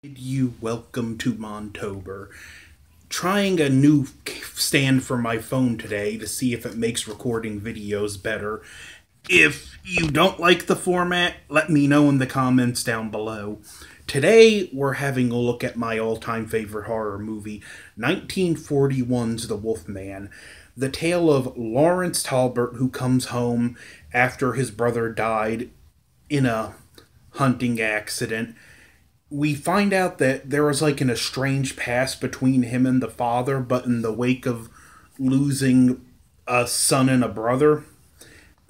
Welcome to Montober. Trying a new stand for my phone today to see if it makes recording videos better. If you don't like the format, let me know in the comments down below. Today, we're having a look at my all-time favorite horror movie, 1941's The Wolfman, the tale of Lawrence Talbert who comes home after his brother died in a hunting accident. We find out that there was like an estranged past between him and the father, but in the wake of losing a son and a brother,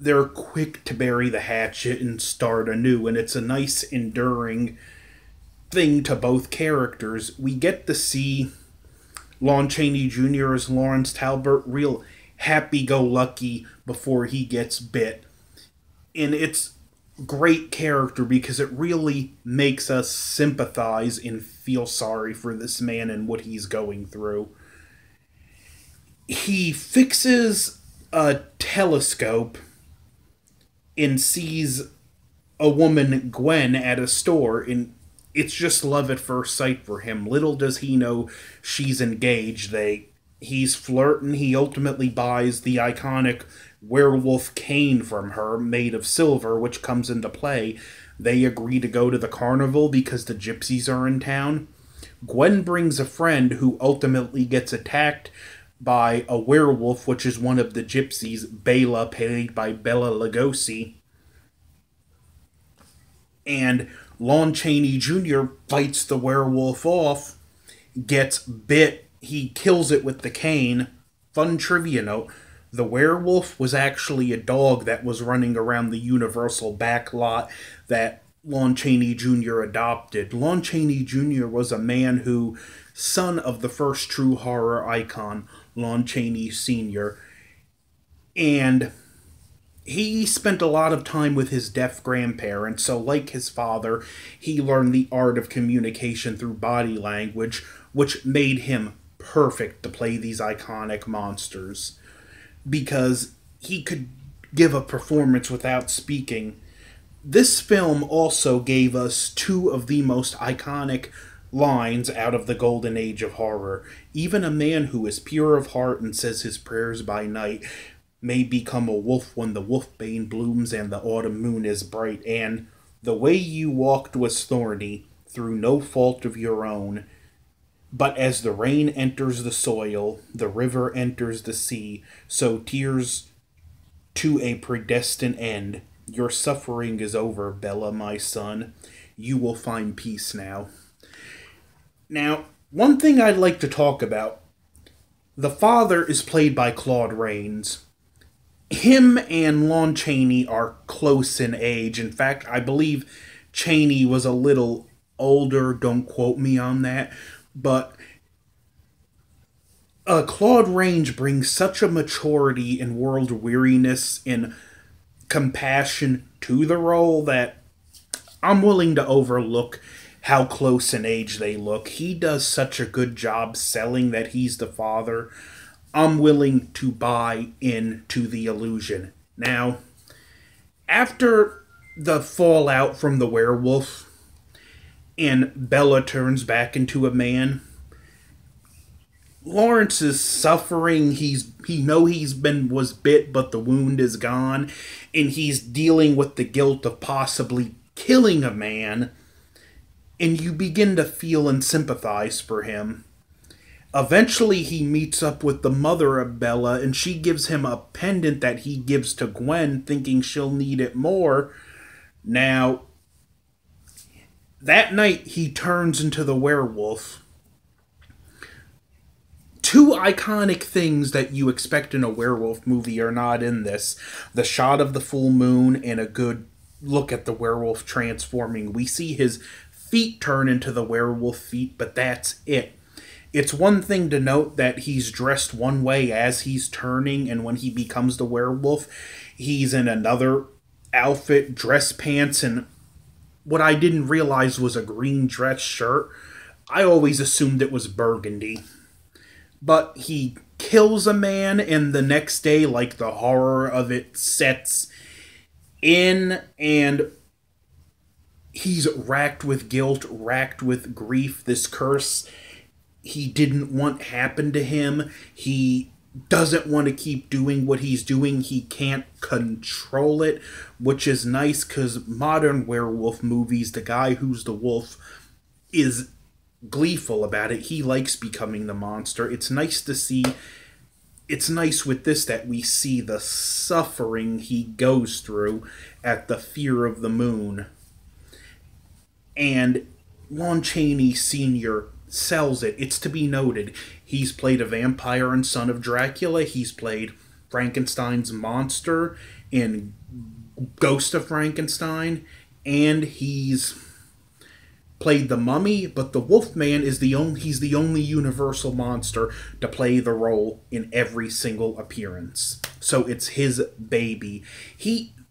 they're quick to bury the hatchet and start anew, and it's a nice, enduring thing to both characters. We get to see Lon Chaney Jr. as Lawrence Talbert, real happy-go-lucky before he gets bit. And it's great character because it really makes us sympathize and feel sorry for this man and what he's going through. He fixes a telescope and sees a woman, Gwen, at a store, and it's just love at first sight for him. Little does he know she's engaged. He's flirting. He ultimately buys the iconic werewolf cane from her, made of silver, which comes into play. They agree to go to the carnival because the gypsies are in town. Gwen brings a friend who ultimately gets attacked by a werewolf, which is one of the gypsies, Bela, played by Bela Lugosi. And Lon Chaney Jr. fights the werewolf off, gets bit, he kills it with the cane. Fun trivia note, the werewolf was actually a dog that was running around the Universal backlot that Lon Chaney Jr. adopted. Lon Chaney Jr. was a man who, son of the first true horror icon, Lon Chaney Sr., and he spent a lot of time with his deaf grandparents, so like his father, he learned the art of communication through body language, which made him perfect to play these iconic monsters, because he could give a performance without speaking. This film also gave us two of the most iconic lines out of the golden age of horror. Even a man who is pure of heart and says his prayers by night may become a wolf when the wolfbane blooms and the autumn moon is bright, and the way you walked was thorny, through no fault of your own. But as the rain enters the soil, the river enters the sea, so tears to a predestined end. Your suffering is over, Bella, my son. You will find peace now. Now, one thing I'd like to talk about. The father is played by Claude Rains. Him and Lon Chaney are close in age. In fact, I believe Chaney was a little older. Don't quote me on that. But Claude Rains brings such a maturity and world weariness and compassion to the role that I'm willing to overlook how close in age they look. He does such a good job selling that he's the father. I'm willing to buy into the illusion. Now, after the fallout from the werewolf and Bella turns back into a man, Lawrence is suffering. He was bit, but the wound is gone, and he's dealing with the guilt of possibly killing a man, and you begin to feel and sympathize for him. Eventually, he meets up with the mother of Bella, and she gives him a pendant that he gives to Gwen, thinking she'll need it more. Now, that night, he turns into the werewolf. Two iconic things that you expect in a werewolf movie are not in this. The shot of the full moon and a good look at the werewolf transforming. We see his feet turn into the werewolf feet, but that's it. It's one thing to note that he's dressed one way as he's turning, and when he becomes the werewolf, he's in another outfit, dress pants, and what I didn't realize was a green dress shirt. I always assumed it was burgundy. But he kills a man, and the next day, like, the horror of it sets in, and He's racked with guilt, racked with grief. This curse he didn't want happen to him. He doesn't want to keep doing what he's doing. He can't control it, which is nice because modern werewolf movies, the guy who's the wolf is gleeful about it. He likes becoming the monster. It's nice to see. It's nice with this that we see the suffering he goes through at the fear of the moon. And Lon Chaney Sr. sells it. It's to be noted. He's played a vampire in Son of Dracula. He's played Frankenstein's monster in Ghost of Frankenstein. And he's played the Mummy, but the Wolfman is he's the only Universal monster to play the role in every single appearance. So it's his baby.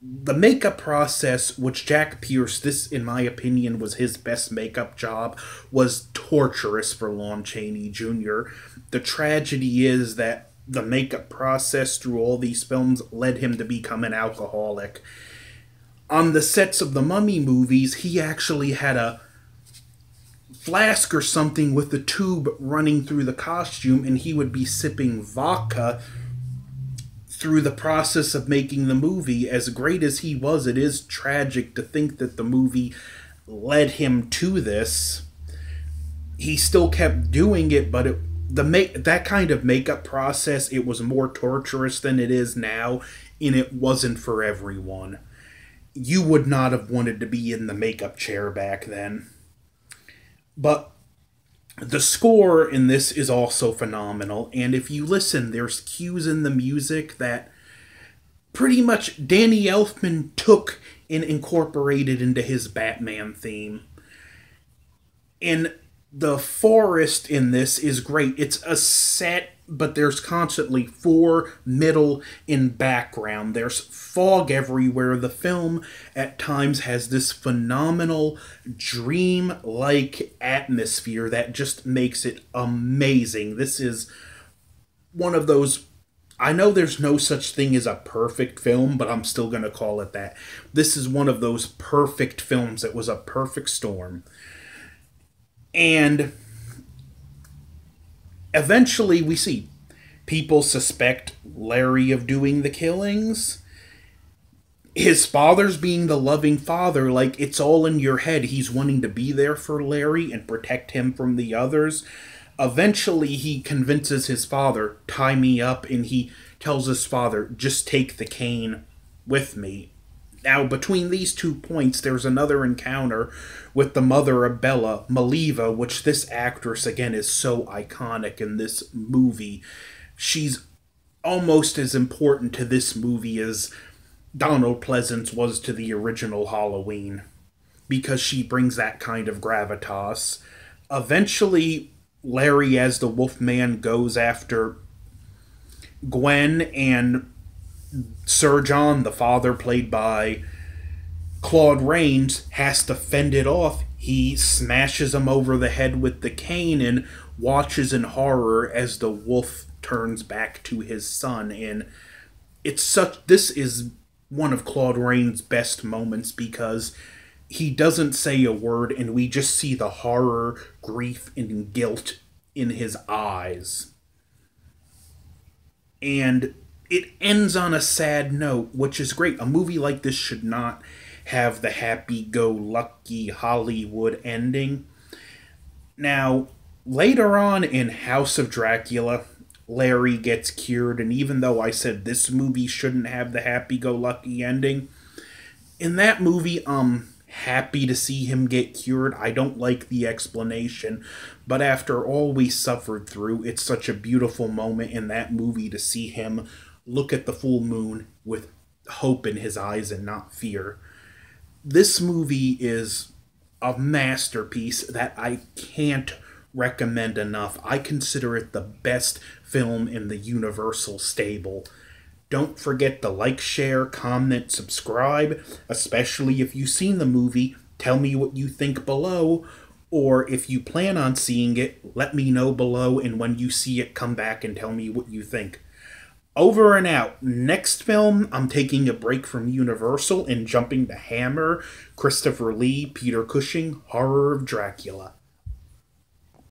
The makeup process, which Jack Pierce, this in my opinion was his best makeup job, was torturous for Lon Chaney Jr. The tragedy is that the makeup process through all these films led him to become an alcoholic. On the sets of the Mummy movies, he actually had a flask or something with the tube running through the costume, and he would be sipping vodka through the process of making the movie. As great as he was, it is tragic to think that the movie led him to this. He still kept doing it, but that kind of makeup process, it was more torturous than it is now, and it wasn't for everyone. You would not have wanted to be in the makeup chair back then. But the score in this is also phenomenal, and if you listen, there's cues in the music that pretty much Danny Elfman took and incorporated into his Batman theme. And the forest in this is great. It's a set, but there's constantly fore, middle, and background. There's fog everywhere. The film at times has this phenomenal dream-like atmosphere that just makes it amazing. This is one of those, I know there's no such thing as a perfect film, but I'm still going to call it that. This is one of those perfect films. It was a perfect storm. And eventually we see people suspect Larry of doing the killings. His father's being the loving father, like it's all in your head. He's wanting to be there for Larry and protect him from the others. Eventually he convinces his father, tie me up, and he tells his father, just take the cane with me. Now, between these 2 points, there's another encounter with the mother of Bella, Maliva, which this actress, again, is so iconic in this movie. She's almost as important to this movie as Donald Pleasance was to the original Halloween, because she brings that kind of gravitas. Eventually, Larry, as the Wolfman, goes after Gwen, and Sir John, the father, played by Claude Rains, has to fend it off. He smashes him over the head with the cane and watches in horror as the wolf turns back to his son. And this is one of Claude Rains' best moments, because he doesn't say a word and we just see the horror, grief, and guilt in his eyes. And it ends on a sad note, which is great. A movie like this should not have the happy-go-lucky Hollywood ending. Now, later on in House of Dracula, Larry gets cured, and even though I said this movie shouldn't have the happy-go-lucky ending, in that movie, I'm happy to see him get cured. I don't like the explanation, but after all we suffered through, it's such a beautiful moment in that movie to see him look at the full moon with hope in his eyes and not fear. This movie is a masterpiece that I can't recommend enough. I consider it the best film in the Universal stable. Don't forget to like, share, comment, subscribe, especially if you've seen the movie. Tell me what you think below, or if you plan on seeing it, let me know below, and when you see it, come back and tell me what you think. Over and out. Next film, I'm taking a break from Universal and jumping to Hammer, Christopher Lee, Peter Cushing, Horror of Dracula.